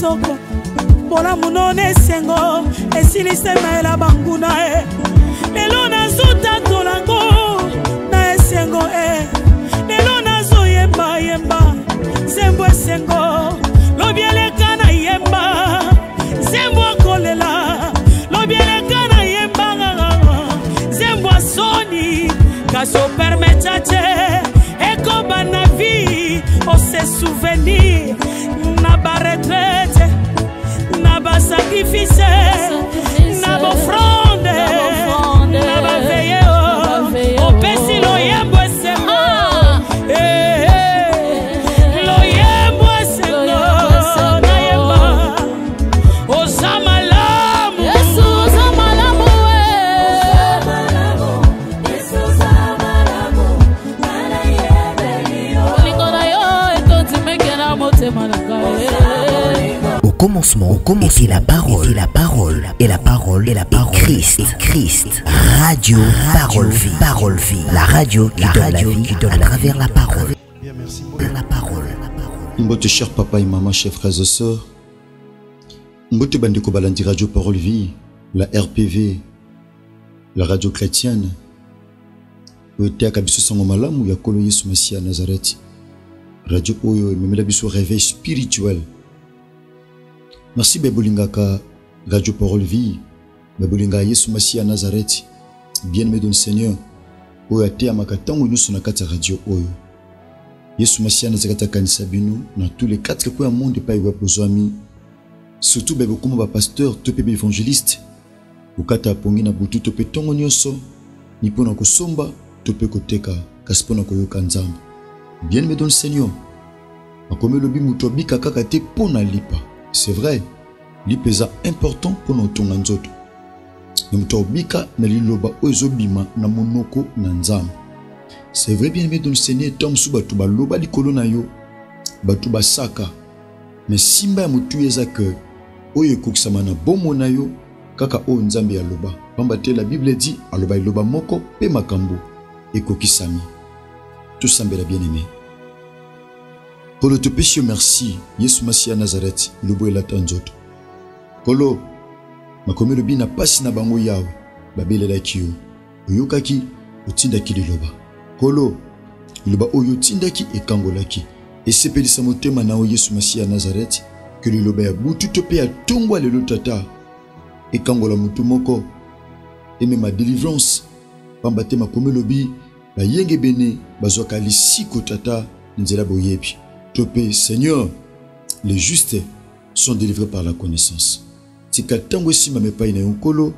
kitoko Bola munone sengo Esilise maela banguna Lelo nazuta tolango Na esengo Lelo nazo yemba yemba Sembo esengo Lobiele kana yemba Sembo kolela Lobiele kana yemba Sembo soni Kaso permetache Eko bana vie O se souvenir Na ba retraite Na ba sacrifice Na ba fronde Na ba veye O pesi lo yembo esengo Lo yembo esengo Na yemba O zamalamu Yesu zamalamu Yesu zamalamu Nana yebelio Likona yo etonti mekena motema nakaye. Au commencement, était la parole, et la parole, Christ. Radio, parole vie, la radio qui donne la vie à travers la parole. Bien, merci. La parole. Mbote cher papa et maman, chers frères et sœurs. Mbote bandeko balandi radio parole vie, la RPV, la radio chrétienne. Oete akabiso sango malamu ya kolo Yesu Masia Nazareth. Radio oyo memela biso réveil spirituel. Merci Bebolingaka, Radio Parole Vie, Bebolinga Yesu Masia Nazareth, bien-aimé de Seigneur, Oate Amakatango nous sur la radio Oyo. Yesu Masia Nazareth kanisa bino, dans tous les 4 coins du monde, pas y besoin, surtout Bebokuma ba pasteur, topé évangéliste, Ukata pongi na butu topé tongo nyoso, nipona ko somba, topé koteka, kaspona ko yoka nzambe. Bien-aimé de Seigneur, akome lobi muto bika kaka te pona lipa. C'est vrai, l'ipesa important pour nos tonganzoto. N'imtobika na liloba ozobima na monoko na nzam. C'est vrai bien aimé dans le Seigneur tom subatu ba loba likolo na yo batu ba saka. Mais simba mutu eza que oye koksama na bomo na yo kaka o nzambe ya loba. Pambate la Bible dit aloba iloba moko pe makambo et kokisami. Tout sambela bien aimé. Kolo te péché merci, Yesu Masia Nazareth, lobo elatanzoto. Kolo, makomi lobi na pasi na bango yawe, babele la kiyo, oyokaki, otindaki liloba. Kolo, liloba oyo tindaki ekangolaki. Esepelisa motema na o Yesu Masia Nazareth, que liloba ya butu tope ya tongwa lelo tata, ekangola mutu moko, eme ma délivrance, pambate makomi lobi, ba yenge bene, bazwaka lisiko tata, nzela boyebi. Topé, Seigneur, les justes sont délivrés par la connaissance. Si katango si mame pa ina yonkolo,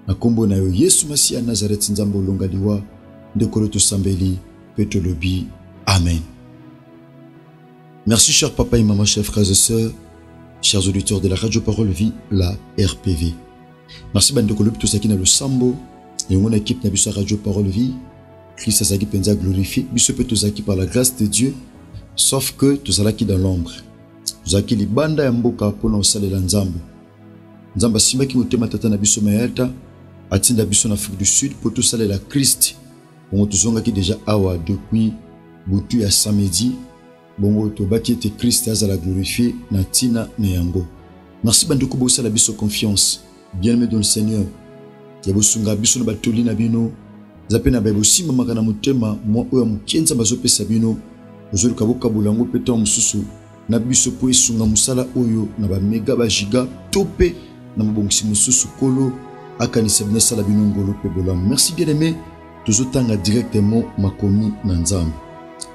na kombo na yo Yesu Masia Nazareth nzambo longaliwa, ndekolo to sambeli, peto lobi. Amen. Merci chers papa et maman, chers frères et sœurs, chers auditeurs de la Radio Parole Vie, la RPV. Merci bandekolo to sakina le sambo, et mon équipe na biso Radio Parole Vie, Christ asaki penza glorifié, biso peto zaki par la grâce de Dieu. Sauf que tout allons qui dans l'ombre. Nous avons qui banda ya mboka pour nous saler la nzambe. Nzamba simba qui mutema tata na biso maelta, atinda biso na Afrique du Sud pour tout saler la Christ. Bon tuzonga qui déjà awa depuis butu ya samedi. Bon to baki te Christ azala glorifié na tina na yango. Merci bandeko bosa la biso confiance. Bien-aimé dans le Seigneur. Ya bosunga biso na batoli na bino. Zapena ba bosimba makana mutema mo oya mukienza bazopesa bino. Ozolu kaboka bulango peta mususu na biso po esunga musala oyo na ba mega ba giga topé na mabongisi mususu kolo akanisa bina sala bino ngolo pe bolango. Merci bien aimé, tozotanga directement makomi na nzambe.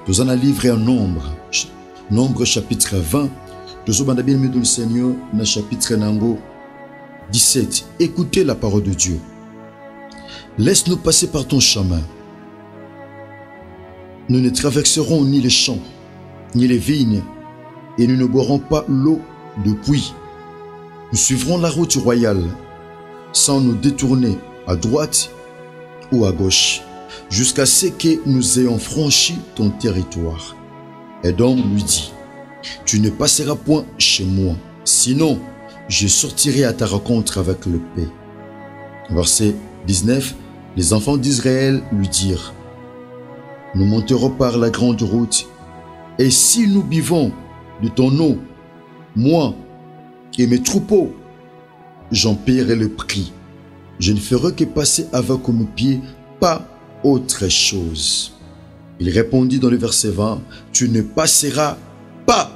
Tozana livre en Nombre chapitre 20, tozobanda bien aimé dans le Seigneur na chapitre nango 17. Écoutez la parole de Dieu. Laisse-nous passer par ton chemin. Nous ne traverserons ni les champs, ni les vignes, et nous ne boirons pas l'eau de puits. Nous suivrons la route royale, sans nous détourner à droite ou à gauche, jusqu'à ce que nous ayons franchi ton territoire. Édom lui dit, tu ne passeras point chez moi, sinon je sortirai à ta rencontre avec le paix. Verset 19, les enfants d'Israël lui dirent, nous monterons par la grande route, et si nous buvons de ton eau, moi et mes troupeaux, j'en paierai le prix. Je ne ferai que passer avec mes pieds, pas autre chose. Il répondit dans le verset 20, tu ne passeras pas.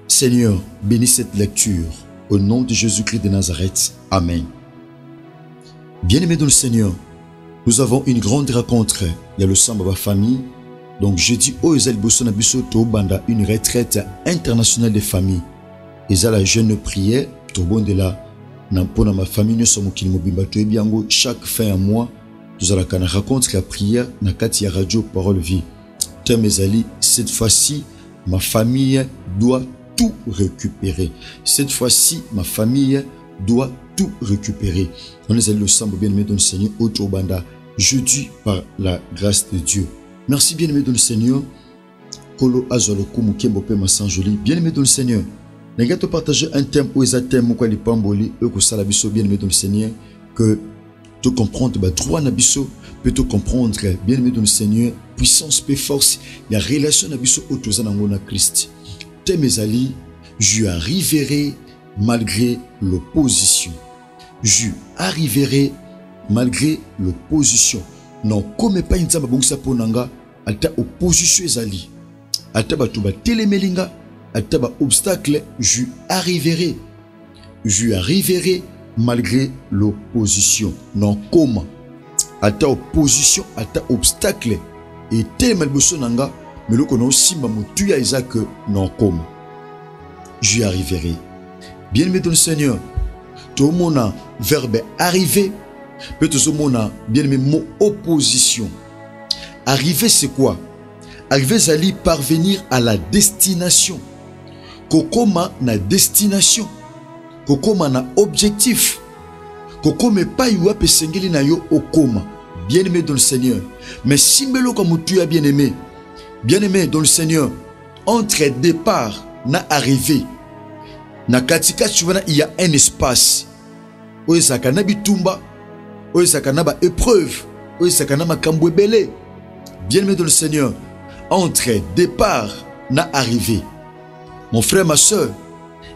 Seigneur, bénis cette lecture au nom de Jésus-Christ de Nazareth. Amen. Bien-aimés dans le Seigneur, nous avons une grande rencontre. Il y a le Samba famille. Donc jeudi, une retraite internationale des familles. Et ça la jeune prière, tout bon de là, pour ma famille, nous sommes chaque fin à mois, nous allons rencontrer la prière dans la radio Parole Vie. Mes amis, cette fois-ci, ma famille doit tout récupérer. Cette fois-ci, ma famille doit tout récupérer. On est allé le Samba bien-aimé dans le Seigneur, autour banda, jeudi par la grâce de Dieu. Merci bien-aimé dans le Seigneur. Kolo Azolo Kumukembo Pema Sanjoli. Bien-aimé dans le Seigneur. Nous allons partager un thème où ils atteignent quoi les pamboli, eux que ça la biso bien-aimé dans le Seigneur, que tu comprendre bah droit na biso, peut te comprendre bien-aimé dans le Seigneur, puissance et force, il y a relation na biso autour na Christ. Thème ali, je arriverai malgré l'opposition. Je arriverai malgré l'opposition. Non, comme pas une zamba bongsa ponanga, ata opposition ezali. Ata batuba telemelinga, ata ba obstacle, je arriverai. Je arriverai malgré l'opposition. Non, comment? Ata opposition, ata obstacle. Et telemel bosonanga, mais le kono simba mutuya Isaac, non, comment? Je arriverai. Bien-aimé dans le Seigneur, tout le monde a verbe arriver. Peut-être mon bien-aimé mot opposition. Arriver c'est quoi? Arriver c'est parvenir à la destination. Kokoma na destination. Kokoma na objectif. Kokome pa yuwa pesengeli na yo okoma. Bien-aimé dans le Seigneur. Mais si melo comme tu as bien-aimé dans le Seigneur, entre départ na arrivée. Na katika chuvana il y a un espace. Oye sakana bitumba. Oye sakana ba épreuve. Oye sakana makambo ebele. Bien-aimé dans le Seigneur, entre départ na arrivée. Mon frère, ma soeur,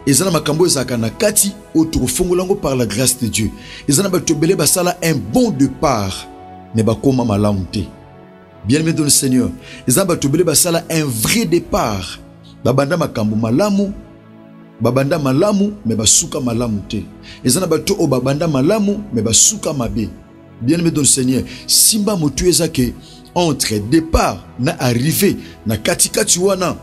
ezana makambo ezakana kati autour fongolango par la grâce de Dieu. Ezana ba tobele basala un bon départ. Ne ba koma malamunte. Bien-aimé dans le Seigneur, ezana ba tobele basala un vrai départ. Babanda makambo malamu. Babanda malamu me basuka malamu te. Ezana bato o babanda malamu me basuka mabe. Bien-aimé dans le Seigneur, simba motu ezake entre départ na arrivé na katikati wana.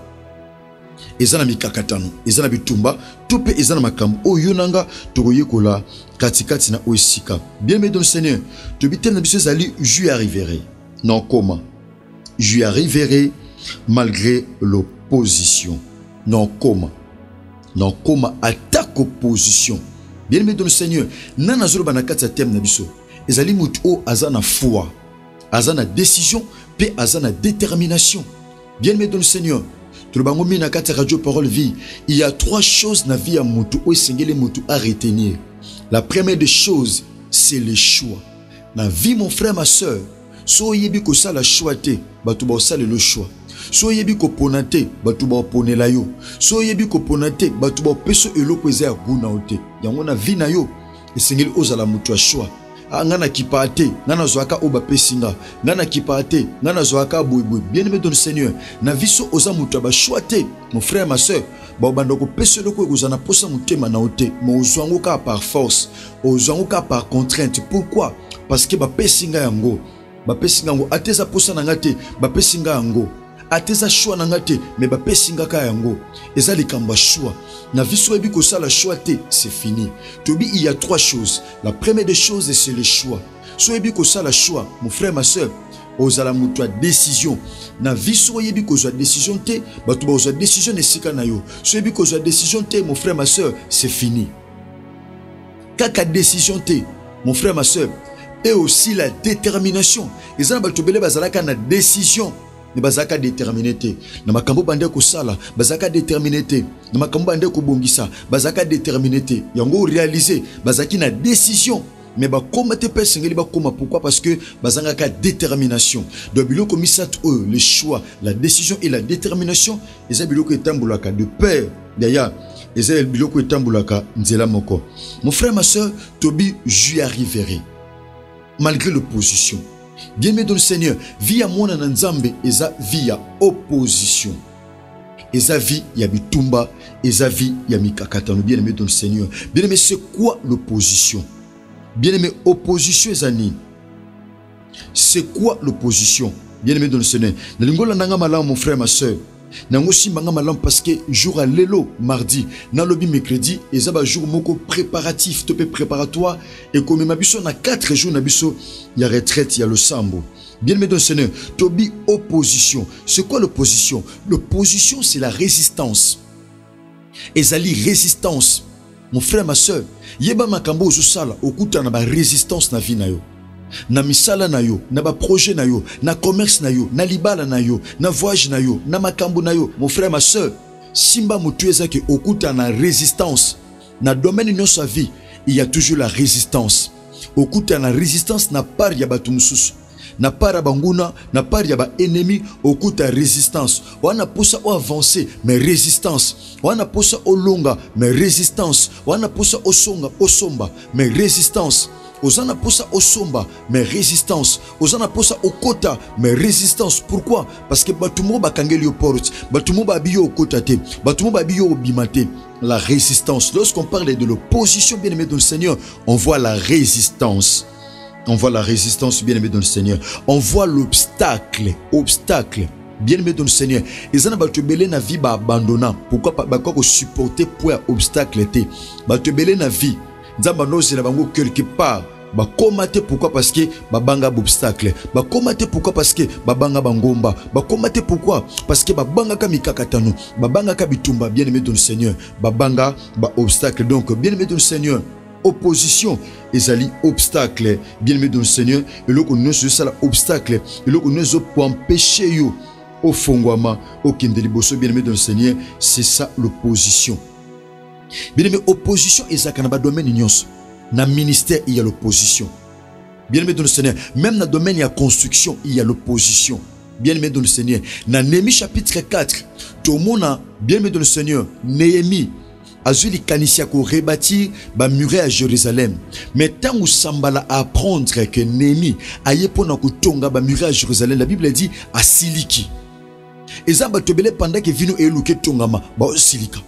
Ezana mikakatano, ezana bitumba, tope ezana makambo oyo nanga tokoyekola katikati na oisika. Bien-aimé dans le Seigneur, to bitem na biso ezali je arriverai. Non comment? Je arriverai malgré l'opposition. Non comment? Non, comme attaque opposition. Bien-aimé dans le Seigneur, nana zolo banakata thème na biso. Ezali mutu o azana foi, azana décision, pe azana détermination. Bien-aimé dans le Seigneur, tout le bango mina kata radio Parole Vie, il y a trois choses na vie à mutu o sengele mutu à retenir. La première des choses, c'est le choix. Na vie mon frère ma soeur, so yebi ko sala choix te, batu ba sala le choix. So yebi ko ponate batu ba ponela yo. So yebi ko ponate batu ba peso eloko eza guna ote. Yango na vie na yo esengeli ozala mutu a choix. Ngana kipate, ngana zoaka oba pesinga, ngana kipate, ngana zoaka boui. Bien-aimé dans le Seigneur, na vie so oza mutu ba choix te, mon frère ma soeur. Ba bandoko peso eloko ekozana posa mutema na ote, mo ozwango ka par force, ozwango ka par contrainte. Pourquoi? Parce que ba pesinga yango, ba pesinga yango ateza posa na ngate, ba pesinga yango. Ateza choix nangate mais ba pesinga ka yango eza likamba choix na viso ebi ko sala choix te c'est fini. Tobi il y a trois choses. La première des choses c'est le choix. So ebi ko sala choix mon frère ma soeur ozala mutu a décision na viso ebi ko zo décision te batu ba zo décision esika na yo. So ebi ko zo décision te mon frère ma soeur c'est fini. Kaka décision te mon frère ma soeur et aussi la détermination. Ezana batu bele bazalaka na décision. Ne bazaka déterminé te na makambo bande ko sala bazaka déterminé te na makambo bande ko bongisa bazaka déterminé te yango réaliser bazaki na décision mais ba koma te pesengeli ba koma pourquoi parce que bazanga ka détermination de biloko misat le choix la décision et la détermination eza biloko etambulaka de père yaya eza biloko etambulaka nzela moko. Mon frère, ma soeur, Tobi, j'y arriverai. Malgré l'opposition. Bien-aimé dans le Seigneur, vie à mon Nzambe, eza vie à opposition. Eza vie ya bitumba, eza vie ya mikakatano. Bien-aimé dans le Seigneur. Bien-aimé, c'est quoi l'opposition? Bien-aimé, opposition ezani. C'est quoi l'opposition? Bien-aimé dans le Seigneur. Nalingola nanga malam, mon frère, ma soeur. Nangosi manga malam parce que jour à l'élo mardi, na lobby mercredi, et ça va jour moko préparatif, topé préparatoire, et comme ma biso na 4 jours na biso, il y a retraite, il y a le sambo. Bien-aimé dans le Seigneur, Tobi opposition. C'est quoi l'opposition? L'opposition, c'est la résistance. Ezali résistance. Mon frère, ma soeur, yeba makambo ozosala, okuta na ba résistance na vie na yo. Na misala na yo, na ba projet na yo, na commerce na yo, na libala na yo, na voyage na yo, na makambo na yo. Mon frère, ma soeur, simba mutu ezaki okuta na résistance. Na domaine de sa vie, il y a toujours la résistance. Okuta na résistance na part ya batu mususu. Na part ya banguna, na part ya ba ennemi, okuta résistance. Wana posa o avancer, mais résistance. Wana posa o longa, mais résistance. Wana posa o songa, o somba, mais résistance. Osana posa osomba, mais résistance. Osana posa okota, mais résistance. Pourquoi? Parce que batumo bakangeli porte, batumo babiyo okotate, batumo babiyo obimate. La résistance. Lorsqu'on parle de l'opposition, bien aimé dans le Seigneur, on voit la résistance. On voit la résistance, bien aimé dans le Seigneur. On voit l'obstacle. Obstacle. Bien aimé dans le Seigneur. Ils ont batubelé na vie ba abandonnant. Pourquoi pas supporter pour obstacle était. Batubelé na vie. Nzamba nozi na bango quelque part. Ba komate pourquoi? Parce que babanga obstacle. Ba komate pourquoi? Parce que babanga bangomba. Ba komate pourquoi? Parce que babanga ka mikakatano. Babanga ka bitumba. Bien aimé dans le Seigneur. Babanga ba obstacle. Donc bien aimé dans le Seigneur. Opposition, ezali obstacle. Bien aimé dans le Seigneur. Et là qu'on nous ça obstacle. Et là qu'on nous pour empêcher yo au fongwama au kindeliboso. Bien aimé dans le Seigneur. C'est ça l'opposition. Bien aimé, opposition et ça dans le domaine nyonso. Dans le ministère, il y a l'opposition. Bien aimé dans le Seigneur, même dans le domaine de la construction, il y a l'opposition. Bien aimé dans le Seigneur. Dans Néhémie chapitre 4, tout le monde, bien aimé dans le Seigneur, Néhémie a vu les canisiens qui rebâtir la muraille à Jérusalem. Mais tant où Sambala a apprendre que Néhémie a yépona kutonga la muraille à Jérusalem, la Bible dit à Siliki. Et ça va te belé pendant que vino eluke tongama, ba Silika.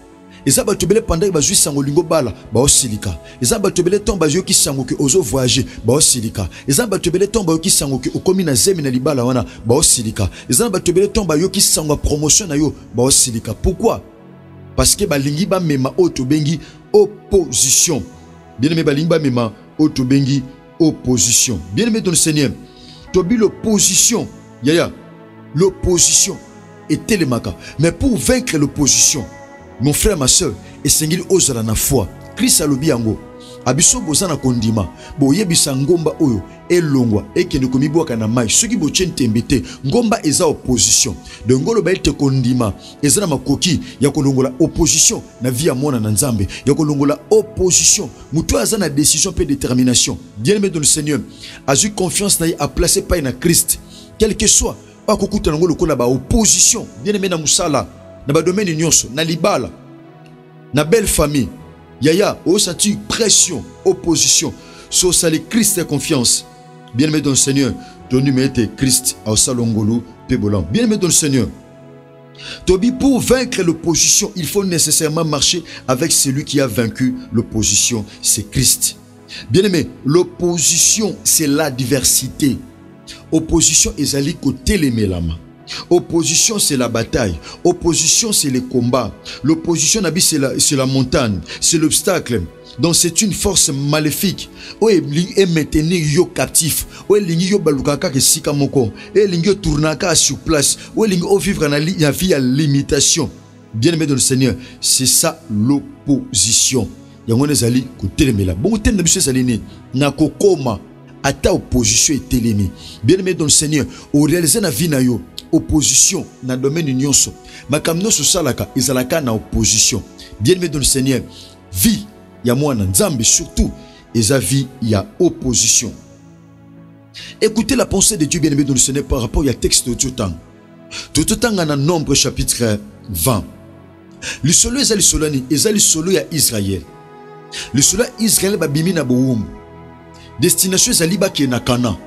Et ça va te belé pendant que va jouer sango lingo bala, ba Silika. Et ça va te belé tomba yo ki sango que ozo voyager, ba Silika. Et ça va te belé tomba yo ki sango que okomi na zemi na libala wana, ba Silika. Et ça va te belé tomba yo ki sango promotion na yo, ba Silika. Pourquoi? Parce que balingi ba mema otobengi opposition. Bien aimé balingi ba mema otobengi opposition. Bien aimé dans le Seigneur. Tobi l'opposition. Yaya, l'opposition est télémaka. Mais pour vaincre l'opposition, mon frère, ma soeur, et sengili ozala na foi. Christ alobi yango. Abiso bozana kondima. Bo yebisa ngomba oyo elongwa ekende komibwaka na mai. Soki bo tembete ngomba eza opposition. De ngolo ba ete kondima eza makoki ya kolongola opposition na vie ya mwana na Nzambe. Ya kolongola opposition. Muto aza na décision pe détermination. Bien-aimé dans le Seigneur, a eu confiance na a placé pas na Christ. Quel que soit akokuta ngolo kola ba opposition. Bien-aimé na musala. Na ba domaine nyonso, na libala, na belle famille, yaya, au senti pression, opposition, so sali Christ et confiance. Bien-aimé dans le Seigneur, ton numéro est Christ, au salongolo, pébolan. Bien-aimé dans le Seigneur, Tobi, pour vaincre l'opposition, il faut nécessairement marcher avec celui qui a vaincu l'opposition, c'est Christ. Bien-aimé, l'opposition, c'est l'adversité. Opposition, ezali côté les mélama. Opposition, c'est la bataille. Opposition, c'est les combats. L'opposition, c'est la montagne. C'est l'obstacle. Donc, c'est une force maléfique. Où est maintenir yo captif. Où est yo balukaka ke sikamoko. Où est yo tournaka sur place. Où est yo vivre na vie à limitation. Bien-aimé dans le Seigneur, c'est ça l'opposition. Yango nezali ko telemela. Bon thème na biso salini na kokoma ata opposition est télémé. Bien-aimé dans le Seigneur, au réaliser na vie na yo opposition na domaine nyonso makamno so salaka ezalaka na opposition. Bien-aimé dans le Seigneur, vie ya mwana Nzambe surtout eza vie ya opposition. Écoutez la pensée de Dieu, bien-aimé dans le Seigneur, par rapport au texte de Toutang. Toutang en Nombre chapitre 20. Le solo est le solani, et le solo ya Israël. Le solo Israël ba bimi na boum. Destination est liba qui est na Cana.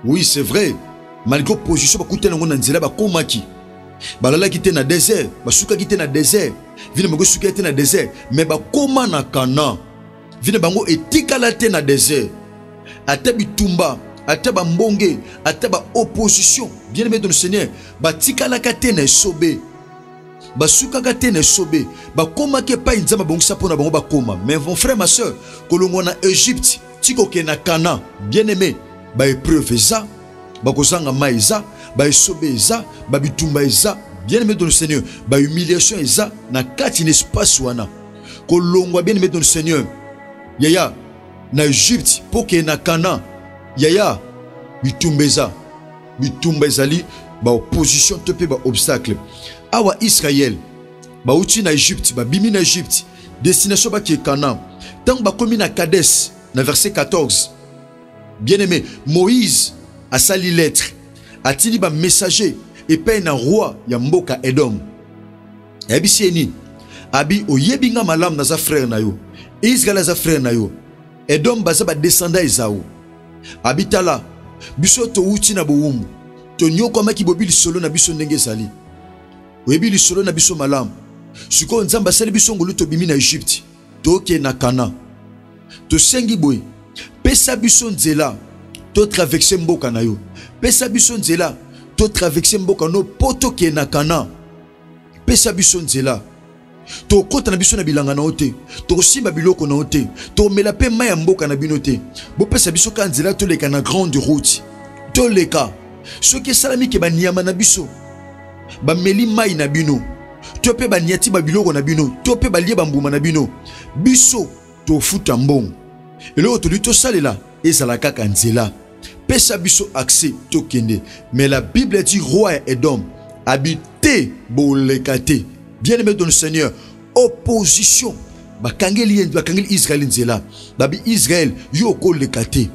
Oui, c'est vrai. Malgré opposition ba kute na ngona nzela ba komaki. Balala qui était na désert, ba suka qui était na désert. Vine bango suka était na désert, mais ba koma na Cana. Vine bango etikala te na désert. Ate bitumba, ate ba mbonge, ate ba opposition. Bien aimé dans le Seigneur, ba tikala kate na sobe. Ba suka kate na sobe. Ba koma ke pa inzama bongisa pona bango ba koma. Mais mon frère ma soeur, kolongo na Égypte, tiko ke na Cana. Bien aimé, ba épreuve ça, ba kozanga maïza, ba sobe ça, ba bitumba ça. Bien aimé dans le Seigneur, ba humiliation ça na kati n'espace wana. Kolongo bien aimé dans le Seigneur. Yaya na Égypte pour que na Cana yaya bitumbeza li ba opposition te pe ba obstacle awa Israël ba uti na Égypte ba bimi na Égypte destination ba ki Cana tant ba komi na Kades na verset 14 bien aimé Moïse a sali lettre atili ba messager et pe na roi ya mboka Edom ebisieni abi oyebinga malam na za frère na yo Israël za frère na yo Edom baza ba descendant Esaü abitala biso to uti na boumbu to nyoko maki bobili solo na biso ndenge sali oyebili solo na biso malam siko nzamba sali biso ngolu to bimi na Égypte to ke na Cana to sengi boy pesa biso nzela to traverser mboka na yo pesa biso nzela to traverser mboka no poto ke na Cana pesa biso nzela to kota na biso na bilanga na ote to simba biloko na ote to mela pe maya mboka na binote bo pesa biso ka nzela to leka na grande route to leka soki salami ke banyama na biso ba meli mai na bino to pe banyati ba biloko na bino to pe balie bambuma na bino biso to futa mbongo eloko to lito salela ezala kaka nzela pesa biso accès to kende mais la Bible dit roi Edom habité bolekate. Bien aimé dans le Seigneur, opposition. Bakangeli Israël nzela. Babi Israël yoko lekate.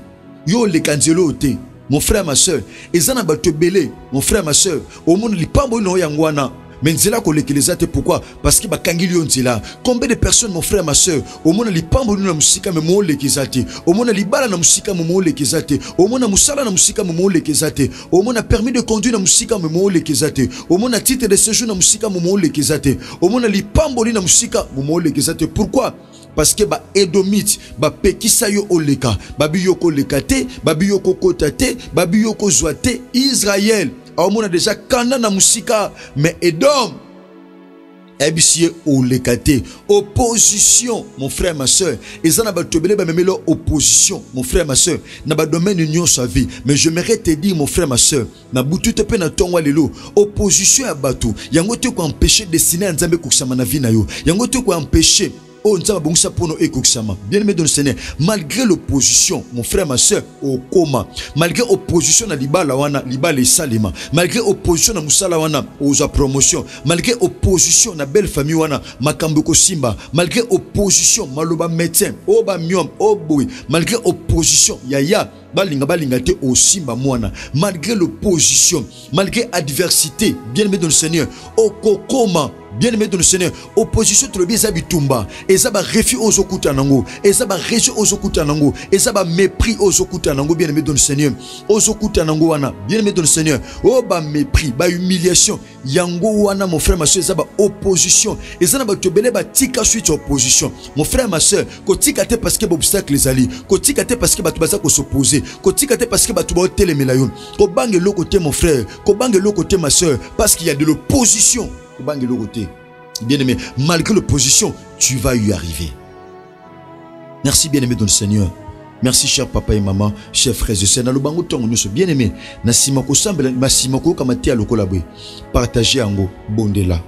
Yo lekanzelo te. Mon frère ma soeur, ezana batobele, mon frère ma soeur, au monde li pambo no yangwana. Mais nzela ko lekelezate pourquoi? Parce que bakangeli nzela. Combien de personnes mon frère ma soeur, au monde li pambo na musika me mo lekezate. Au monde li bala na musika me mo lekezate. Au monde musala na musika me mo lekezate. Au monde permis de conduire na musika me mo lekezate. Au monde titre de séjour na musika me mo lekezate. Au monde li pambo na musika me mo lekezate. Pourquoi? Parce que ba Edomite ba pekisa yo oleka, babi yoko lekate, babi yoko kotate, babi yoko zoate Israël. On a déjà Cana na musika, mais Edom ebisie olekate. Opposition, mon frère ma soeur. Et ça n'a pas tobelé ba memelo opposition, mon frère ma soeur. Na ba domaine union sa vie. Mais je m'aimerais te dire, mon frère ma soeur, na butu te pe na tongwa lelo. Opposition ya batu. Yango te ko empêcher destiné nzambe kusama na vie na yo. Yango te ko empêcher oh, bien aimé dans le Seigneur, malgré l'opposition, mon frère, ma soeur, au coma, malgré l'opposition à l'ibala wana, l'ibala salima, malgré l'opposition à musala wana, aux promotion, malgré l'opposition à belle famille wana, makamboko simba, malgré l'opposition, maloba médecin, oh ba miom, oh boy, malgré l'opposition, yaya, balinga te au simba mwana, malgré l'opposition, malgré adversité, bien aimé dans le Seigneur, au kokoma. Bien aimé dans le Seigneur, opposition to le bieza bitumba, ezaba refus aux okuta nango, ezaba rejet aux okuta nango, ezaba mépris aux okuta nango, bien aimé dans le Seigneur, aux okuta nango wana, bien aimé dans le Seigneur, oh ba mépris, ba humiliation, yango wana mon frère ma soeur, ezaba opposition, ezana ba tobele ba tika suite opposition, mon frère ma soeur, ko tika te parce que ba obstacle les ali, ko tika te parce que ba tubaza ko s'opposer, ko tika te parce que ba tuba tele melayon, ko bange lo côté mon frère, ko bange lo côté ma soeur, parce qu'il y a de l'opposition. Bien aimé, malgré l'opposition, tu vas y arriver. Merci bien aimé dans le Seigneur. Merci cher papa et maman, chers frères et sœurs. Bien aimé, nasimako sambela, nasimako kamati alokolabwe. Partagez ango bondela.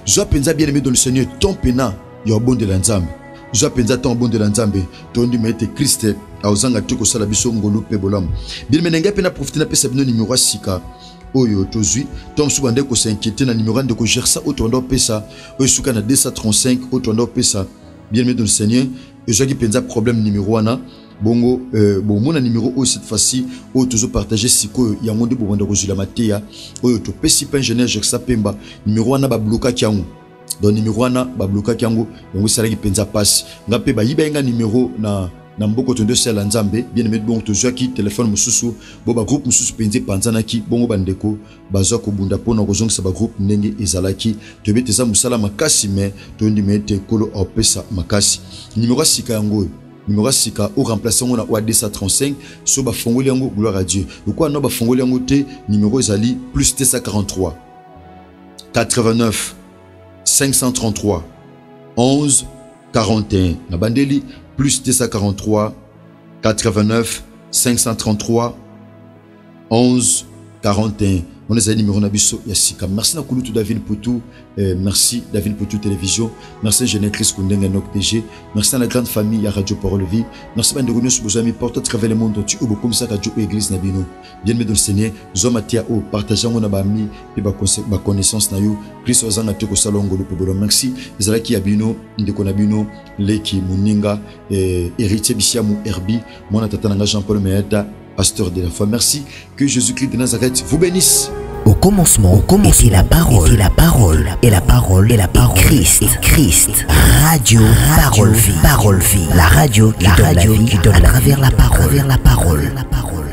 Joa penza bien aimé dans le Seigneur, ton pena yo bondela nzambe. Joa penza ton bondela nzambe, ton di mete Christ a ozanga toko sala biso ngolo pe bolam. Bien aimé nga pena profiter na pesa bino numéro sika. Oyo tozui tom subande ko s'inquiéter na numéro de ko gère ça otondo pesa oyo suka na 235 otondo pesa bien aimé dans le Seigneur et je qui penza problème numéro 1 bongo bon mon numéro o cette fois-ci o toujours partager siko ya monde bo bande ko zula mateya oyo to pesi pa ingénieur gère ça pemba numéro 1 ba bloka kiango donc numéro wana ba bloka kango yango sala ki penza passe ngape ba yibenga numéro na mboko tondo sala nzambe bien aimé bon tozwa ki téléphone mususu bo ba groupe mususu penze panzana ki bongo bandeko bazwa ko bunda pona ko zongisa ba groupe ndenge ezalaki to beteza musala makasi mais to ndimete kolo opesa makasi numéro sika yango numéro sika au remplaçant on a wa 235 so ba fongoli yango gloire à Dieu pourquoi no ba fongoli yango te numéro ezali plus 243 89 533 11 41 na bandeli plus 243 89 533 11 41 on est à numéro nabiso yasika. Merci na kulutu David Poutou, merci David Poutou Télévision, merci Jeanette Chris Kundenga Nok DG, merci à la grande famille à Radio Parole Vie, merci à Ndegouno Soubozami porte à travers le monde entier ou beaucoup ça Radio Église Nabino. Bien dans le Seigneur, Zomatia O partageant mon abami et ma connaissance na yo, Chris Ozanga Toko Salongo le Pebolo. Merci Zalaki Abino, Ndeko Nabino, Leki Muninga, héritier Bisiamu Herbi, mon tatananga Jean-Paul Meeta, pasteur de la foi. Merci que Jésus-Christ de Nazareth vous bénisse. Au commencement était la parole, et la parole, et la parole, et la parole, Christ, Radio Parole Vie, la radio qui donne la vie à travers la parole.